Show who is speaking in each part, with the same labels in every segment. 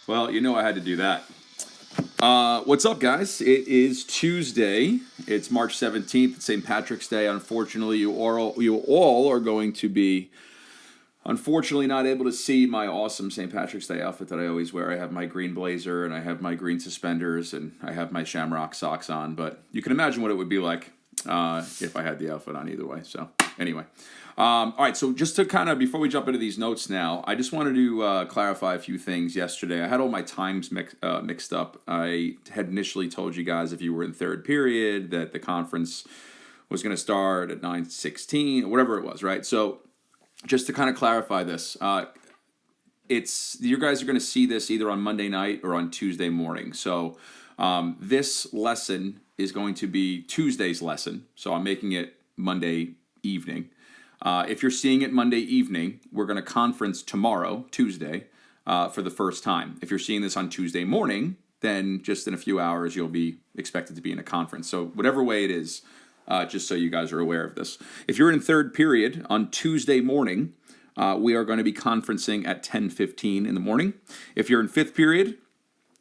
Speaker 1: Well, you know I had to do that. What's up, guys? It is Tuesday. It's March 17th. It's St. Patrick's Day. Unfortunately, you all are going to be, unfortunately, not able to see my awesome St. Patrick's Day outfit that I always wear. I have my green blazer, and I have my green suspenders, and I have my shamrock socks on. But you can imagine what it would be like if I had the outfit on either way. So, anyway. All right, so just to kind of, before we jump into these notes now, I just wanted to clarify a few things yesterday. I had all my times mixed up. I had initially told you guys, if you were in third period, that the conference was going to start at 9:16, or whatever it was, right? So just to kind of clarify this, you guys are going to see this either on Monday night or on Tuesday morning. So this lesson is going to be Tuesday's lesson, so I'm making it Monday evening. If you're seeing it Monday evening, we're going to conference tomorrow, Tuesday, for the first time. If you're seeing this on Tuesday morning, then just in a few hours, you'll be expected to be in a conference. So whatever way it is, just so you guys are aware of this. If you're in third period on Tuesday morning, we are going to be conferencing at 10:15 in the morning. If you're in fifth period,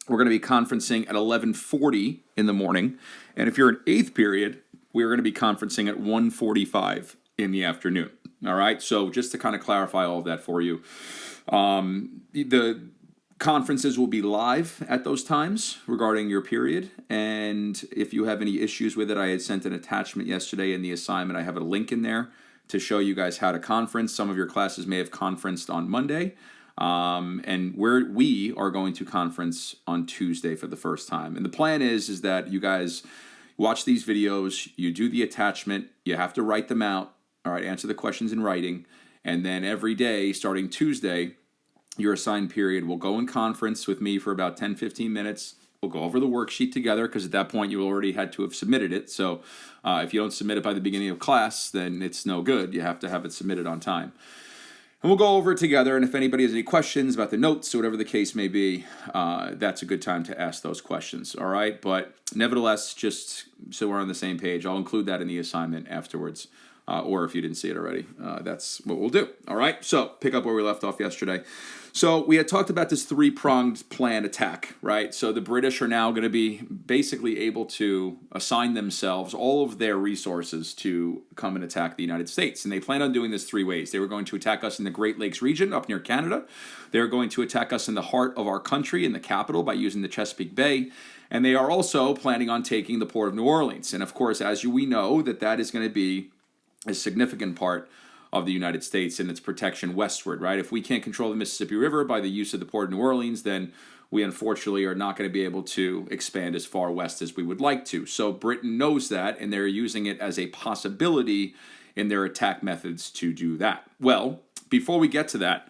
Speaker 1: we're going to be conferencing at 11:40 in the morning. And if you're in eighth period, we're going to be conferencing at 1:45 in the afternoon. All right, so just to kind of clarify all of that for you, the conferences will be live at those times regarding your period, and if you have any issues with it, I had sent an attachment yesterday in the assignment. I have a link in there to show you guys how to conference. Some of your classes may have conferenced on Monday, and we are going to conference on Tuesday for the first time. And the plan is that you guys watch these videos, you do the attachment, you have to write them out. All right, answer the questions in writing, and then every day, starting Tuesday, your assigned period will go in conference with me for about 10-15 minutes. We'll go over the worksheet together, because at that point, you already had to have submitted it. So if you don't submit it by the beginning of class, then it's no good. You have to have it submitted on time. And we'll go over it together, and if anybody has any questions about the notes or whatever the case may be, that's a good time to ask those questions, all right? But nevertheless, just so we're on the same page, I'll include that in the assignment afterwards. Or if you didn't see it already, that's what we'll do. All right, so pick up where we left off yesterday. So we had talked about this three-pronged plan attack, right? So the British are now going to be basically able to assign themselves all of their resources to come and attack the United States. And they plan on doing this three ways. They were going to attack us in the Great Lakes region up near Canada. They were going to attack us in the heart of our country, in the capital, by using the Chesapeake Bay. And they are also planning on taking the port of New Orleans. And of course, as we know, that is going to be a significant part of the United States and its protection westward, right? If we can't control the Mississippi River by the use of the port of New Orleans, then we unfortunately are not going to be able to expand as far west as we would like to. So Britain knows that, and they're using it as a possibility in their attack methods to do that. Well, before we get to that,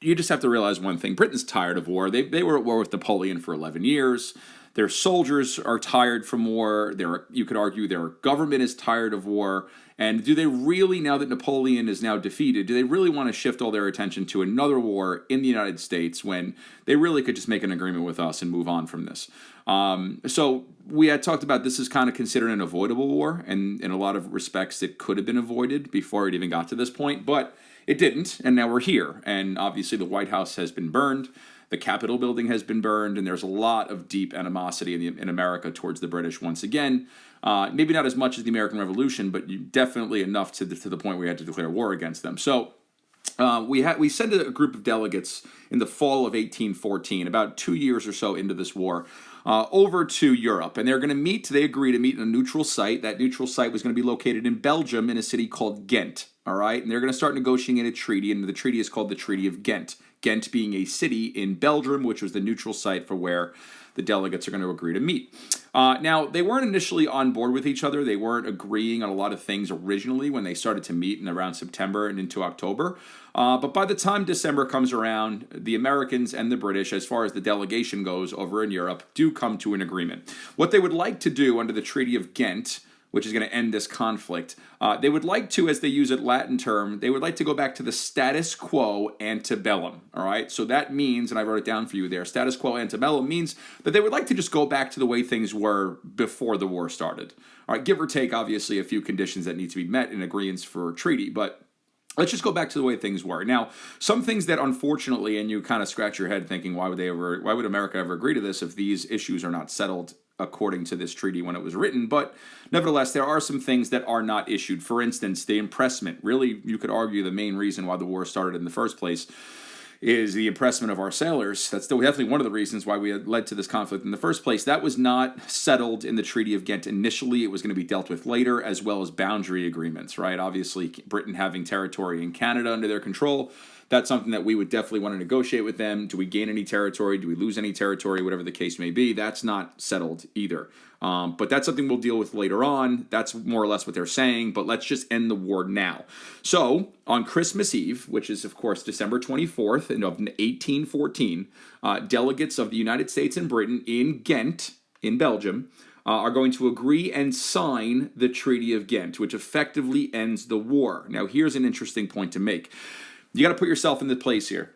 Speaker 1: you just have to realize one thing. Britain's tired of war. They were at war with Napoleon for 11 years. Their soldiers are tired from war. You could argue their government is tired of war. And do they really, now that Napoleon is now defeated, do they really want to shift all their attention to another war in the United States when they really could just make an agreement with us and move on from this? So we had talked about this is kind of considered an avoidable war, and in a lot of respects it could have been avoided before it even got to this point, but it didn't, and now we're here. And obviously the White House has been burned. The Capitol building has been burned, and there's a lot of deep animosity in America towards the British once again. Maybe not as much as the American Revolution, but definitely enough to the point where we had to declare war against them. So we sent a group of delegates in the fall of 1814, about 2 years or so into this war, over to Europe. And they're going to meet, they agreed to meet in a neutral site. That neutral site was going to be located in Belgium in a city called Ghent. All right, and they're going to start negotiating a treaty, and the treaty is called the Treaty of Ghent. Ghent being a city in Belgium, which was the neutral site for where the delegates are going to agree to meet. Now, they weren't initially on board with each other. They weren't agreeing on a lot of things originally when they started to meet in around September and into October. But by the time December comes around, the Americans and the British, as far as the delegation goes over in Europe, do come to an agreement. What they would like to do under the Treaty of Ghent, which is going to end this conflict, they would like to, as they use a Latin term, they would like to go back to the status quo antebellum, all right? So that means, and I wrote it down for you there, status quo antebellum means that they would like to just go back to the way things were before the war started. All right, give or take, obviously, a few conditions that need to be met in agreements for a treaty, but let's just go back to the way things were. Now, some things that unfortunately, and you kind of scratch your head thinking, why would America ever agree to this if these issues are not settled according to this treaty when it was written? But nevertheless, there are some things that are not issued. For instance, the impressment. Really, you could argue the main reason why the war started in the first place is the impressment of our sailors. That's still definitely one of the reasons why we had led to this conflict in the first place. That was not settled in the Treaty of Ghent initially. It was going to be dealt with later, as well as boundary agreements, right? Obviously, Britain having territory in Canada under their control, that's something that we would definitely want to negotiate with them. Do we gain any territory? Do we lose any territory? Whatever the case may be, that's not settled either. But that's something we'll deal with later on. That's more or less what they're saying, but let's just end the war now. So on Christmas Eve, which is, of course, December 24th of 1814, delegates of the United States and Britain in Ghent, in Belgium, are going to agree and sign the Treaty of Ghent, which effectively ends the war. Now, here's an interesting point to make. You got to put yourself in the place here.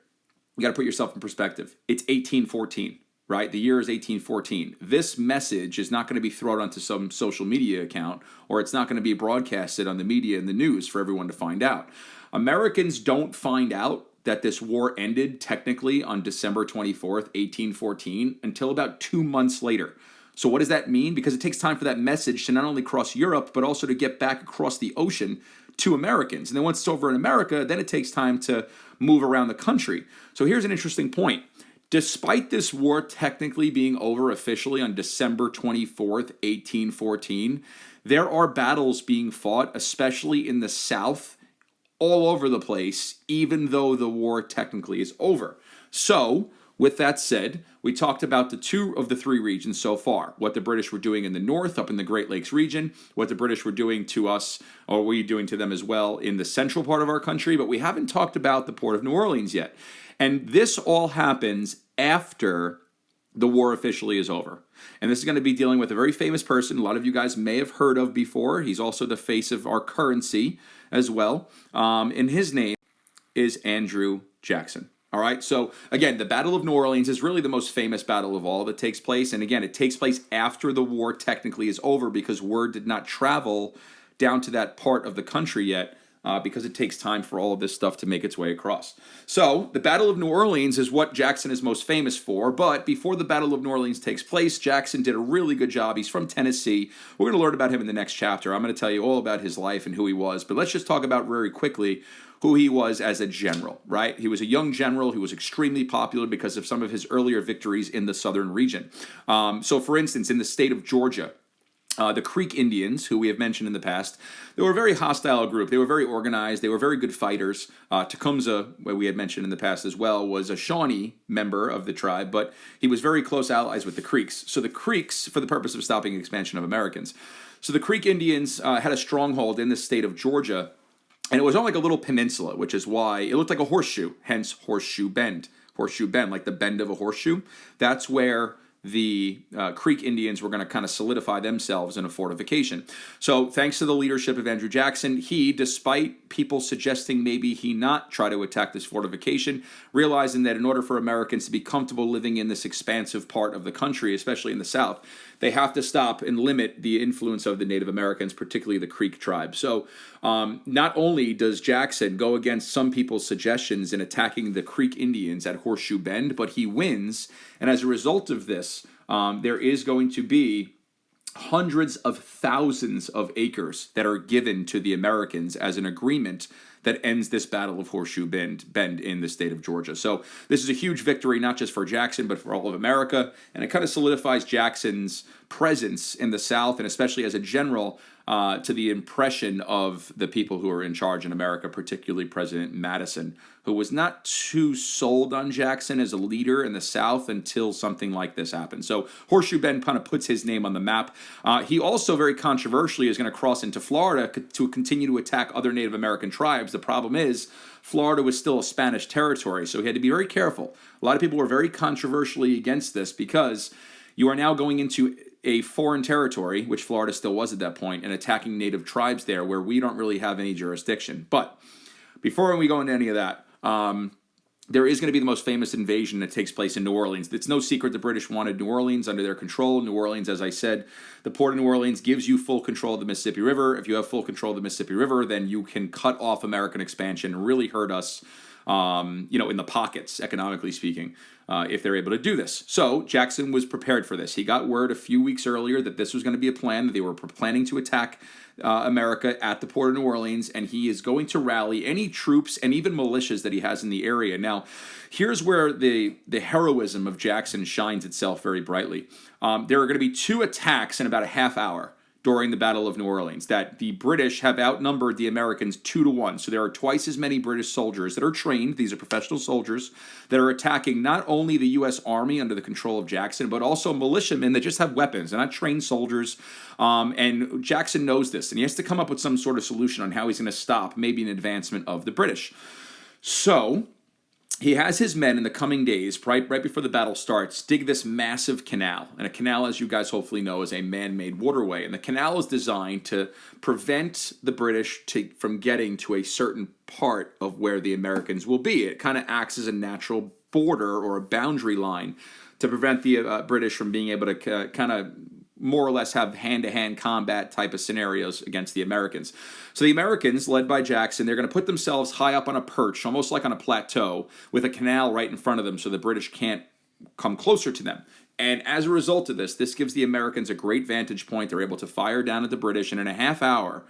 Speaker 1: You got to put yourself in perspective. It's 1814, right? The year is 1814. This message is not going to be thrown onto some social media account, or it's not going to be broadcasted on the media and the news for everyone to find out. Americans don't find out that this war ended technically on December 24th, 1814, until about 2 months later. So what does that mean? Because it takes time for that message to not only cross Europe, but also to get back across the ocean to Americans. And then once it's over in America, then it takes time to move around the country. So here's an interesting point. Despite this war technically being over officially on December 24th, 1814, there are battles being fought, especially in the South, all over the place, even though the war technically is over. So, with that said, we talked about the two of the three regions so far. What the British were doing in the north, up in the Great Lakes region, what the British were doing to us, or we doing to them as well in the central part of our country, but we haven't talked about the port of New Orleans yet. And this all happens after the war officially is over. And this is going to be dealing with a very famous person a lot of you guys may have heard of before. He's also the face of our currency as well. And his name is Andrew Jackson. All right, so again, the Battle of New Orleans is really the most famous battle of all that takes place. And again, it takes place after the war technically is over because word did not travel down to that part of the country yet because it takes time for all of this stuff to make its way across. So the Battle of New Orleans is what Jackson is most famous for. But before the Battle of New Orleans takes place, Jackson did a really good job. He's from Tennessee. We're going to learn about him in the next chapter. I'm going to tell you all about his life and who he was. But let's just talk about very quickly who he was as a general, right? He was a young general who was extremely popular because of some of his earlier victories in the southern region. So, for instance, in the state of Georgia, the Creek Indians, who we have mentioned in the past, they were a very hostile group. They were very organized. They were very good fighters. Tecumseh, what we had mentioned in the past as well, was a Shawnee member of the tribe, but he was very close allies with the Creeks. So the Creeks, for the purpose of stopping the expansion of Americans. So the Creek Indians had a stronghold in the state of Georgia, and it was on like a little peninsula, which is why it looked like a horseshoe, hence Horseshoe Bend. Horseshoe Bend, like the bend of a horseshoe. That's where the Creek Indians were going to kind of solidify themselves in a fortification. So thanks to the leadership of Andrew Jackson, he, despite people suggesting maybe he not try to attack this fortification, realizing that in order for Americans to be comfortable living in this expansive part of the country, especially in the South, they have to stop and limit the influence of the Native Americans, particularly the Creek tribe. So not only does Jackson go against some people's suggestions in attacking the Creek Indians at Horseshoe Bend, but he wins. And as a result of this, there is going to be hundreds of thousands of acres that are given to the Americans as an agreement that ends this Battle of Horseshoe Bend in the state of Georgia. So this is a huge victory, not just for Jackson, but for all of America. And it kind of solidifies Jackson's presence in the South, and especially as a general, to the impression of the people who are in charge in America, particularly President Madison, who was not too sold on Jackson as a leader in the South until something like this happened. So Horseshoe Bend kind of puts his name on the map. He also, very controversially, is going to cross into Florida to continue to attack other Native American tribes. The problem is, Florida was still a Spanish territory, so he had to be very careful. A lot of people were very controversially against this because you are now going into a foreign territory, which Florida still was at that point, and attacking native tribes there where we don't really have any jurisdiction. But before we go into any of that, there is going to be the most famous invasion that takes place in New Orleans. It's no secret the British wanted New Orleans under their control. New Orleans, as I said, the port of New Orleans gives you full control of the Mississippi River. If you have full control of the Mississippi River, then you can cut off American expansion and really hurt us, in the pockets, economically speaking, if they're able to do this. So Jackson was prepared for this. He got word a few weeks earlier that this was going to be a plan, that they were planning to attack America at the port of New Orleans, and he is going to rally any troops and even militias that he has in the area. Now, here's where the heroism of Jackson shines itself very brightly. There are going to be 2 attacks in about a half hour during the Battle of New Orleans, that the British have outnumbered the Americans 2-1. So there are twice as many British soldiers that are trained, these are professional soldiers, that are attacking not only the U.S. Army under the control of Jackson, but also militiamen that just have weapons. They're not trained soldiers. And Jackson knows this, and he has to come up with some sort of solution on how he's going to stop maybe an advancement of the British. So he has his men in the coming days, right before the battle starts, dig this massive canal. And a canal, as you guys hopefully know, is a man-made waterway. And the canal is designed to prevent the British from getting to a certain part of where the Americans will be. It kind of acts as a natural border or a boundary line to prevent the British from being able to kind of more or less have hand-to-hand combat type of scenarios against the Americans. So the Americans, led by Jackson, they're going to put themselves high up on a perch, almost like on a plateau, with a canal right in front of them so the British can't come closer to them. And as a result of this gives the Americans a great vantage point. They're able to fire down at the British, and in a half hour,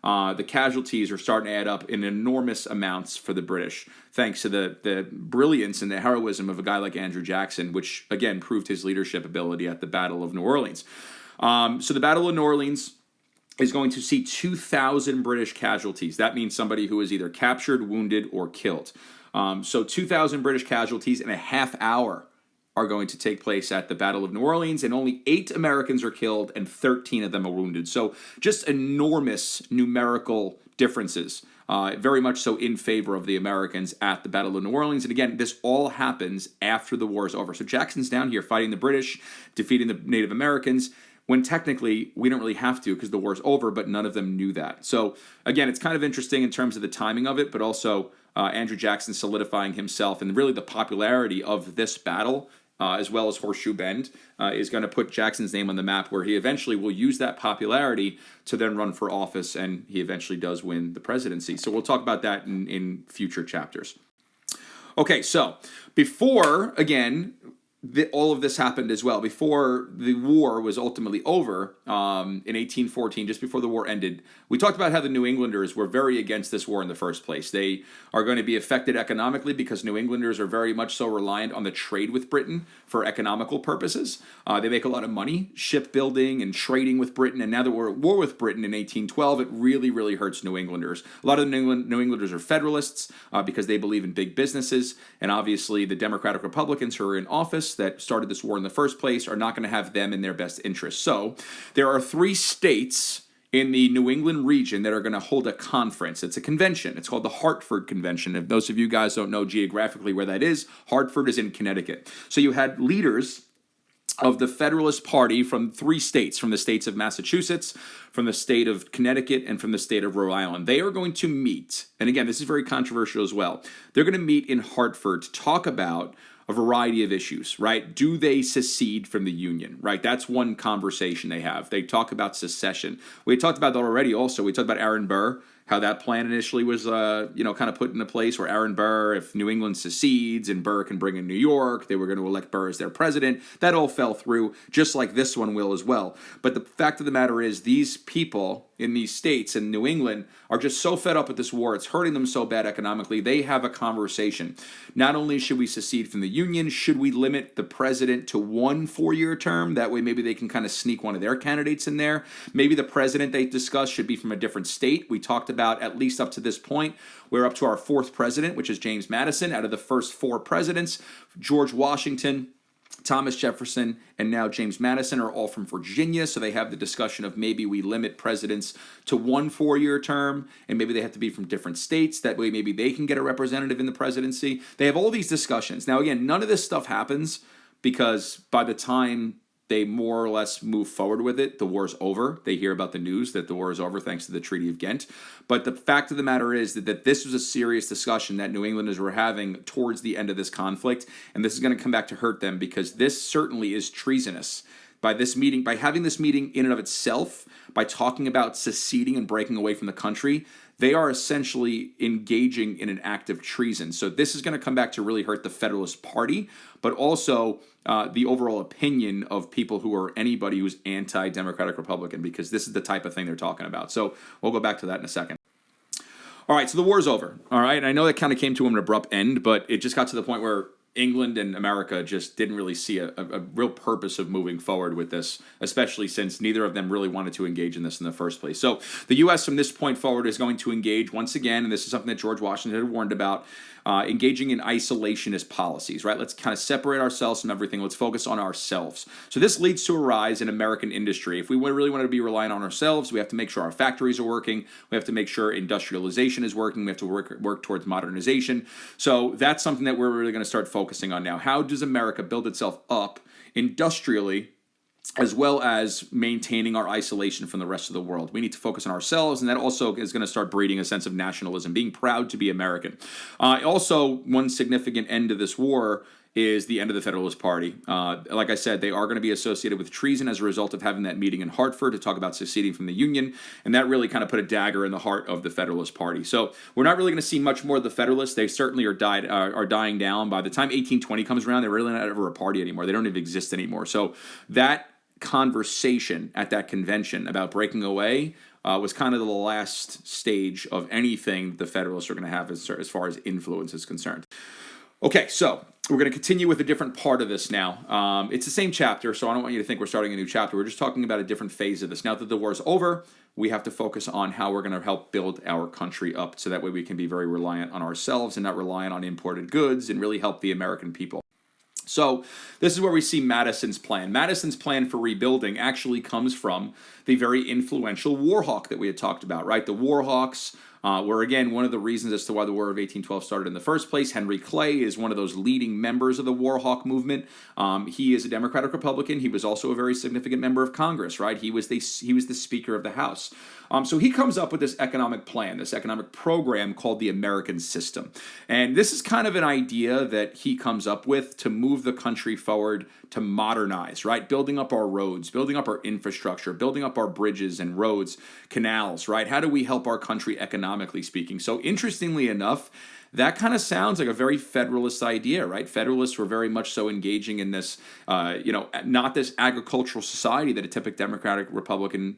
Speaker 1: the casualties are starting to add up in enormous amounts for the British, thanks to the brilliance and the heroism of a guy like Andrew Jackson, which, again, proved his leadership ability at the Battle of New Orleans. So the Battle of New Orleans is going to see 2,000 British casualties. That means somebody who is either captured, wounded, or killed. So 2,000 British casualties in a half hour are going to take place at the Battle of New Orleans, and only 8 Americans are killed and 13 of them are wounded. So just enormous numerical differences, very much so in favor of the Americans at the Battle of New Orleans. And again, this all happens after the war is over. So Jackson's down here fighting the British, defeating the Native Americans, when technically we don't really have to because the war's over, but none of them knew that. So again, it's kind of interesting in terms of the timing of it, but also Andrew Jackson solidifying himself, and really the popularity of this battle, as well as Horseshoe Bend, is going to put Jackson's name on the map, where he eventually will use that popularity to then run for office, and he eventually does win the presidency. So we'll talk about that in future chapters. Okay, so before, again, all of this happened as well. Before the war was ultimately over, in 1814, just before the war ended, we talked about how the New Englanders were very against this war in the first place. They are going to be affected economically because New Englanders are very much so reliant on the trade with Britain for economical purposes. They make a lot of money shipbuilding and trading with Britain, and now that we're at war with Britain in 1812, it really, really hurts New Englanders. A lot of the New Englanders are Federalists because they believe in big businesses, and obviously the Democratic Republicans who are in office that started this war in the first place are not going to have them in their best interest. So there are 3 states in the New England region that are going to hold a conference. It's a convention. It's called the Hartford Convention. If those of you guys don't know geographically where that is, Hartford is in Connecticut. So you had leaders of the Federalist Party from 3 states, from the states of Massachusetts, from the state of Connecticut, and from the state of Rhode Island. They are going to meet, and again, this is very controversial as well. They're going to meet in Hartford to talk about a variety of issues, right? Do they secede from the Union, right? That's one conversation they have. They talk about secession. We talked about that already also. We talked about Aaron Burr, how that plan initially was, kind of put into place, where Aaron Burr, if New England secedes and Burr can bring in New York, they were going to elect Burr as their president. That all fell through, just like this one will as well. But the fact of the matter is, these people in these states in New England are just so fed up with this war. It's hurting them so bad economically. They have a conversation. Not only should we secede from the Union, should we limit the president to 1 4-year term? That way maybe they can kind of sneak one of their candidates in there. Maybe the president they discussed should be from a different state. We talked about, at least up to this point, we're up to our 4th president, which is James Madison. Out of the first 4 presidents, George Washington, Thomas Jefferson, and now James Madison are all from Virginia, so they have the discussion of maybe we limit presidents to 1 4-year term, and maybe they have to be from different states. That way maybe they can get a representative in the presidency. They have all these discussions. Now, again, none of this stuff happens because by the time they more or less move forward with it. The war's over. They hear about the news that the war is over thanks to the Treaty of Ghent. But the fact of the matter is that this was a serious discussion that New Englanders were having towards the end of this conflict, and this is going to come back to hurt them because this certainly is treasonous. By this meeting, by having this meeting in and of itself, by talking about seceding and breaking away from the country, they are essentially engaging in an act of treason. So this is going to come back to really hurt the Federalist Party, but also the overall opinion of people who are anybody who's anti-democratic Republican, because this is the type of thing they're talking about. So we'll go back to that in a second. All right, so the war's over. All right, I know that kind of came to an abrupt end, but it just got to the point where England and America just didn't really see a real purpose of moving forward with this, especially since neither of them really wanted to engage in this in the first place. So the U.S. from this point forward is going to engage once again, and this is something that George Washington had warned about, engaging in isolationist policies, right? Let's kind of separate ourselves from everything. Let's focus on ourselves. So this leads to a rise in American industry. If we really want to be reliant on ourselves, we have to make sure our factories are working. We have to make sure industrialization is working. We have to work towards modernization. So that's something that we're really going to start focusing on now. How does America build itself up industrially, as well as maintaining our isolation from the rest of the world? We need to focus on ourselves, and that also is going to start breeding a sense of nationalism, being proud to be American. Also, one significant end to this war is the end of the Federalist Party. Like I said, they are going to be associated with treason as a result of having that meeting in Hartford to talk about seceding from the Union, and that really kind of put a dagger in the heart of the Federalist Party. So we're not really going to see much more of the Federalists. They certainly are dying down. By the time 1820 comes around, they're really not ever a party anymore. They don't even exist anymore. So that conversation at that convention about breaking away was kind of the last stage of anything the Federalists are going to have as far as influence is concerned. Okay, so we're going to continue with a different part of this now. It's the same chapter, so I don't want you to think we're starting a new chapter. We're just talking about a different phase of this. Now that the war is over, we have to focus on how we're going to help build our country up so that way we can be very reliant on ourselves and not reliant on imported goods and really help the American people. So this is where we see Madison's plan. Madison's plan for rebuilding actually comes from the very influential war hawk that we had talked about, right? The war hawks were, again, one of the reasons as to why the War of 1812 started in the first place. Henry Clay is one of those leading members of the war hawk movement. He is a Democratic Republican. He was also a very significant member of Congress, right? He was the Speaker of the House. So he comes up with this economic plan, this economic program called the American System. And this is kind of an idea that he comes up with to move the country forward, to modernize, right? Building up our roads, building up our infrastructure, building up our bridges and roads, canals, right? How do we help our country economically speaking? So interestingly enough, that kind of sounds like a very Federalist idea, right? Federalists were very much so engaging in this, not this agricultural society that a typical Democratic Republican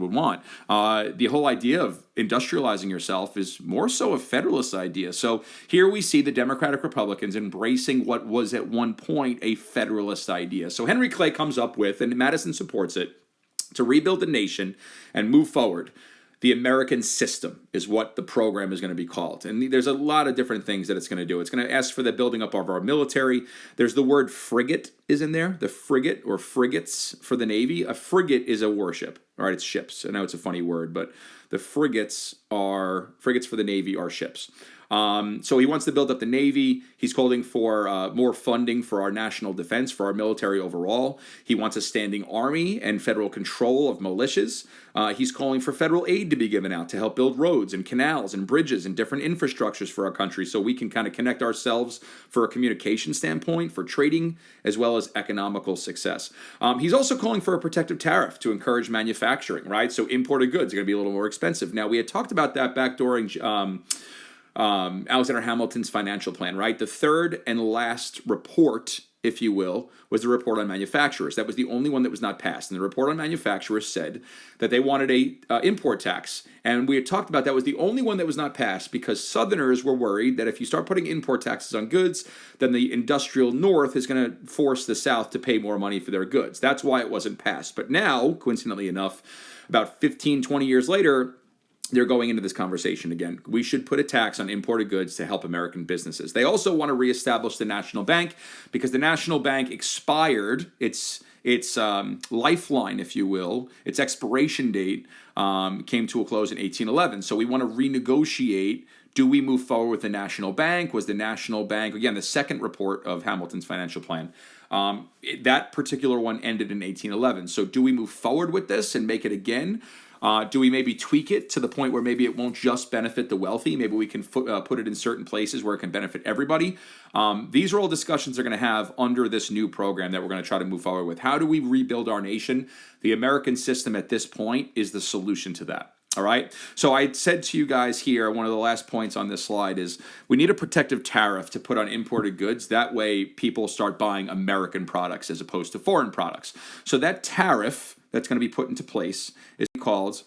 Speaker 1: would want. The whole idea of industrializing yourself is more so a Federalist idea. So here we see the Democratic Republicans embracing what was at one point a Federalist idea. So Henry Clay comes up with, and Madison supports it, to rebuild the nation and move forward. The American System is what the program is going to be called. And there's a lot of different things that it's going to do. It's going to ask for the building up of our military. There's the word frigate is in there, the frigate or frigates for the Navy. A frigate is a warship, all right? It's ships. I know it's a funny word, but the frigates for the Navy are ships. So he wants to build up the Navy. He's calling for more funding for our national defense, for our military overall. He wants a standing army and federal control of militias. He's calling for federal aid to be given out to help build roads and canals and bridges and different infrastructures for our country so we can kind of connect ourselves for a communication standpoint, for trading, as well as economical success. He's also calling for a protective tariff to encourage manufacturing, right? So imported goods are going to be a little more expensive. Now, we had talked about that back during Alexander Hamilton's financial plan, right? The third and last report, if you will, was the report on manufacturers. That was the only one that was not passed. And the report on manufacturers said that they wanted a import tax. And we had talked about that was the only one that was not passed because Southerners were worried that if you start putting import taxes on goods, then the industrial North is going to force the South to pay more money for their goods. That's why it wasn't passed. But now, coincidentally enough, about 15, 20 years later, they're going into this conversation again. We should put a tax on imported goods to help American businesses. They also want to reestablish the National Bank because the National Bank expired its lifeline, if you will. Its expiration date came to a close in 1811. So we want to renegotiate Do we move forward with the national bank? Was the national bank, again, the second report of Hamilton's financial plan, that particular one ended in 1811. So do we move forward with this and make it again? Do we maybe tweak it to the point where maybe it won't just benefit the wealthy? Maybe we can put it in certain places where it can benefit everybody. These are all discussions they're going to have under this new program that we're going to try to move forward with. How do we rebuild our nation? The American system at this point is the solution to that. All right. So I said to you guys here, one of the last points on this slide is we need a protective tariff to put on imported goods. That way people start buying American products as opposed to foreign products. So that tariff that's going to be put into place is called,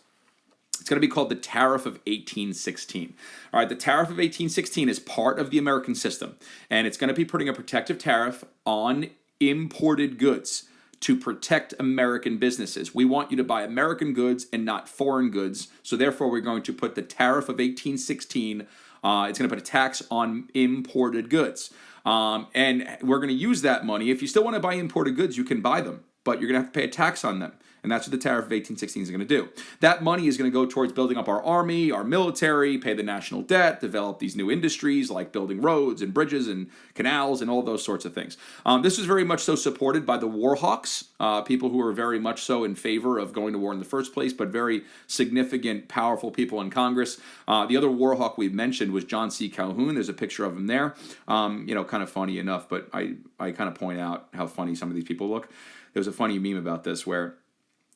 Speaker 1: it's going to be called the Tariff of 1816. All right. The Tariff of 1816 is part of the American system, and it's going to be putting a protective tariff on imported goods to protect American businesses. We want you to buy American goods and not foreign goods. So therefore, we're going to put the Tariff of 1816. It's going to put a tax on imported goods. And we're going to use that money. If you still want to buy imported goods, you can buy them, but you're going to have to pay a tax on them. And that's what the Tariff of 1816 is going to do. That money is going to go towards building up our army, our military, pay the national debt, develop these new industries like building roads and bridges and canals and all those sorts of things. This is very much so supported by the war hawks, people who are very much so in favor of going to war in the first place, but very significant, powerful people in Congress. The other war hawk we mentioned was John C. Calhoun. There's a picture of him there. Kind of funny enough, but I kind of point out how funny some of these people look. There's a funny meme about this where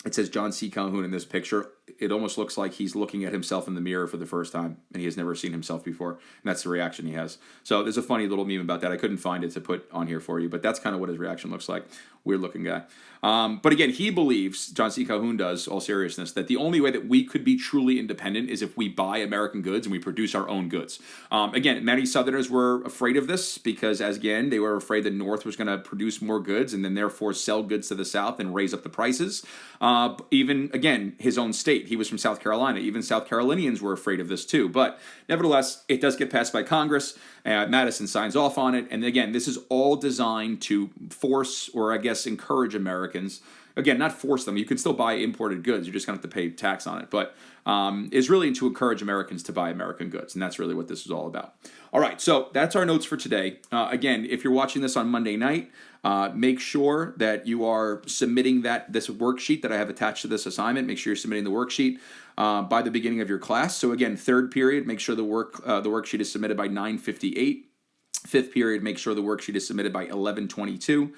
Speaker 1: it says John C. Calhoun in this picture. It almost looks like he's looking at himself in the mirror for the first time, and he has never seen himself before. And that's the reaction he has. So there's a funny little meme about that. I couldn't find it to put on here for you, but that's kind of what his reaction looks like. Weird looking guy. But again, he believes, John C. Calhoun does, all seriousness, that the only way that we could be truly independent is if we buy American goods and we produce our own goods. Again, many Southerners were afraid of this because, as again, they were afraid the North was going to produce more goods and then therefore sell goods to the South and raise up the prices. Even, again, his own state. He was from South Carolina. Even South Carolinians were afraid of this too. But nevertheless, it does get passed by Congress. Madison signs off on it. And again, this is all designed to force, or I guess encourage Americans. Again, not force them. You can still buy imported goods. You're just going to have to pay tax on it. But it's really to encourage Americans to buy American goods. And that's really what this is all about. All right, so that's our notes for today. Again, if you're watching this on Monday night, make sure that you are submitting this worksheet that I have attached to this assignment. Make sure you're submitting the worksheet by the beginning of your class. So again, third period, make sure the worksheet is submitted by 9:58. Fifth period, make sure the worksheet is submitted by 11:22.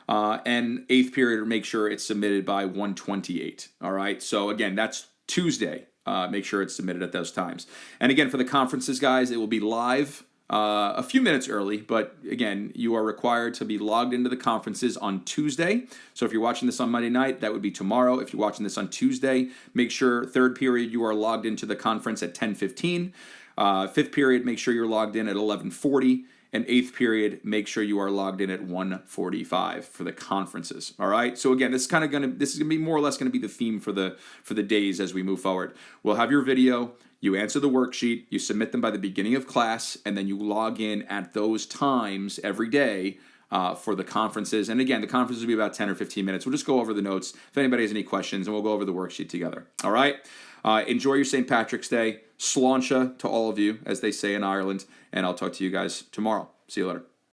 Speaker 1: And eighth period, make sure it's submitted by 1:28. All right, so again, that's Tuesday. Make sure it's submitted at those times. And again, for the conferences, guys, it will be live a few minutes early, but again, you are required to be logged into the conferences on Tuesday. So if you're watching this on Monday night, that would be tomorrow. If you're watching this on Tuesday, make sure third period you are logged into the conference at 10:15. Fifth period, make sure you're logged in at 11:40. And eighth period, make sure you are logged in at 1:45 for the conferences. All right. So again, this is gonna be more or less gonna be the theme for the days as we move forward. We'll have your video. You answer the worksheet. You submit them by the beginning of class, and then you log in at those times every day for the conferences. And again, the conferences will be about 10 or 15 minutes. We'll just go over the notes if anybody has any questions, and we'll go over the worksheet together. All right. Enjoy your St. Patrick's Day. Sláinte to all of you, as they say in Ireland, and I'll talk to you guys tomorrow. See you later.